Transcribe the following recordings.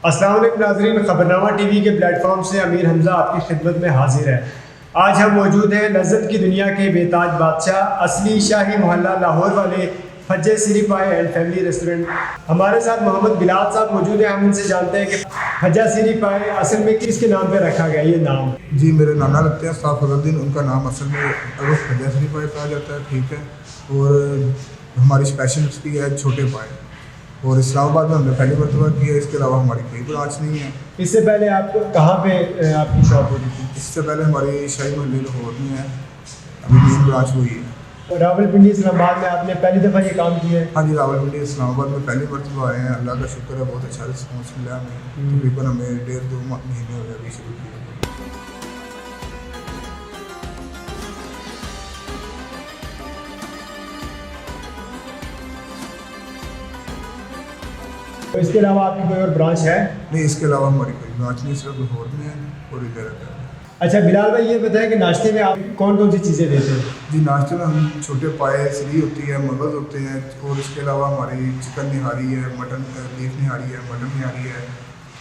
अस्सलाम वालेकुम नाज़रीन, खबरनामा टीवी के प्लेटफॉर्म से अमीर हमज़ा आपकी खिदमत में हाजिर है। आज हम मौजूद हैं लज़्ज़त की दुनिया के बेताज बादशाह असली शाही मोहल्ला लाहौर वाले फज्जे सिरी पाए एंड फैमिली रेस्टोरेंट। हमारे साथ मोहम्मद बिलाल साहब मौजूद हैं। हम इनसे जानते हैं कि फज्जा सिरी पाए असल में किसके नाम पे रखा गया ये नाम? जी, मेरे नाना लगते हैं साफ फजलुद्दीन, उनका नाम असल में अगर फज्जा सिरी पाए कहा जाता है, ठीक है। और हमारी स्पेशलिटी है छोटे पाए, और इस्लामाबाद में हमने पहली मरतबा किया। इसके अलावा हमारी कोई ब्रांच नहीं है। इससे पहले आप कहाँ पे आपकी शॉप होती थी? इससे पहले हमारी शाही महल लाहौर में है, अभी मेन ब्रांच वही है। और रावलपिंडी इस्लामाबाद में आपने पहली दफ़ा ये काम किया है? हाँ जी, रावलपिंडी इस्लामाबाद में पहली मरतबा आए हैं। अल्लाह का शुक्र है, बहुत अच्छा रिस्पॉन्स मिला हमें। तकरीबन हमें 1.5-2 महीने हो गए अभी शुरू किया। तो इसके अलावा आपकी कोई और ब्रांच है? नहीं, इसके अलावा हमारी कोई ब्रांच नहीं, सिर्फ लाहौर में है और इधर है। अच्छा बिलाल भाई, ये बताएं कि नाश्ते में आप कौन कौन सी चीज़ें देते हैं? जी, नाश्ते में हम छोटे पाए, सरी होती है, मगज़ होते हैं, और इसके अलावा हमारी चिकन निहारी है, मटन बीफ निहारी है, मटन निहारी है,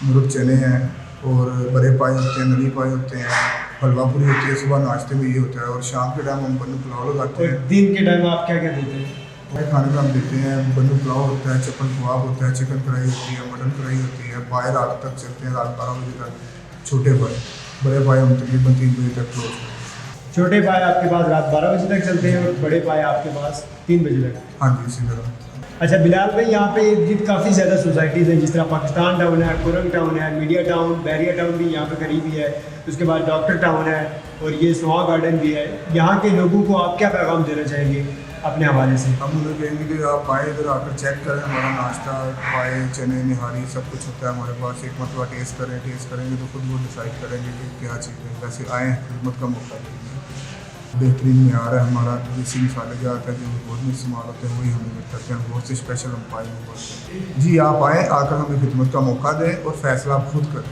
मुर्ग चने हैं, और बड़े पाए होते हैं, नली पाए होते हैं, हलवा पूरी होती है। सुबह नाश्ते में ये होता है, और शाम के टाइम हम बन्नू पुलाव लगाते हैं। दिन के टाइम आप क्या क्या देते हैं? खाने में हम देते हैं बन्नू पुलाव होता है, चिकन कबाब होता है, चिकन कढ़ाई होती है, मटन कढ़ाई होती है। पाए रात तक चलते हैं, रात 12 बजे तक। छोटे पाए, बड़े पाए हम तकरीबन 3 बजे तक क्लोज करते हैं। छोटे पाए आपके पास रात 12 बजे तक चलते हैं और बड़े पाए आपके पास 3 बजे तक? हाँ जी, इसी तरह। अच्छा बिलाल भाई, यहाँ पे इर्द गिर्द काफ़ी ज़्यादा सोसाइटीज़ हैं, जिस तरह पाकिस्तान टाउन है, कुरंग टाउन है, मीडिया टाउन, बैरिया टाउन भी यहाँ पे करीब ही है। उसके बाद डॉक्टर टाउन है और ये स्नोआ गार्डन भी है। यहाँ के लोगों को आप क्या पैगाम देना चाहेंगे अपने हवाले से? हम उन्हें कहेंगे कि आप आए इधर आकर चेक करें। हमारा नाश्ता, पाए, चने, निहारी सब कुछ होता है हमारे पास। एक मरतबा टेस्ट करें। टेस्ट करेंगे तो खुद वो डिसाइड करेंगे कि क्या चीज़ है। वैसे आएँ, खिदमत का मौका देंगे। बेहतरीन मेयार है हमारा। देसी मसाले जो आता है, जो बहुत में इस्तेमाल होते हैं, वही हमें करते हैं। बहुत से स्पेशल हम पाए हैं। जी, आप आएँ, आकर हमें खिदमत का मौका दें और फैसला आप खुद करें।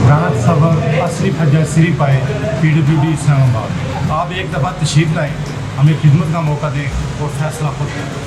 राहत सफर असली फज्जा सिरी पाए, PWD इस्लामाबाद। आप एक दफ़ा तशरीफ़ लाएँ, हमें खिदमत का मौका दें और फैसला खुद करें।